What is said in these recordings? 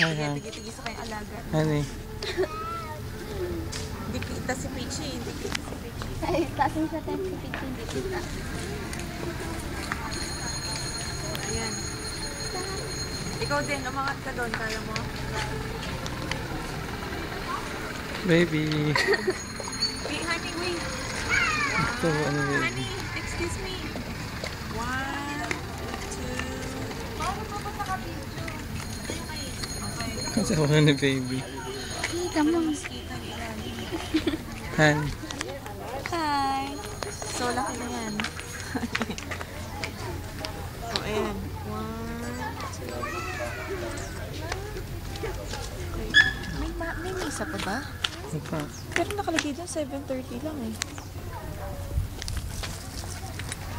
Hi, Kaya Han. tigi-tigi sa kanyang alaga. Honey. Hindi kita si Peachy. Hindi kita si Peachy. Ay, tasin siya tayo si Pichi, hindi kita. Ayan. Ikaw din, umangat ka doon. Kaya mo. Baby. Wait, honey, wait. Ito, ano baby? Honey, excuse me. 1, 2. Okay. Kasi ako ni baby. Kita mo. Kita ni Ilani. Han. Hi. So, laki na yan. Oh, ayan. 1, 2. Okay. May misa pa ba? Ano pa? Pero nakalagay dun 7:30 lang eh.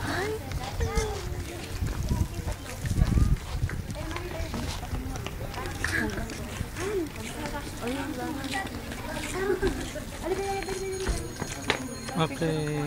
Ay. Okay.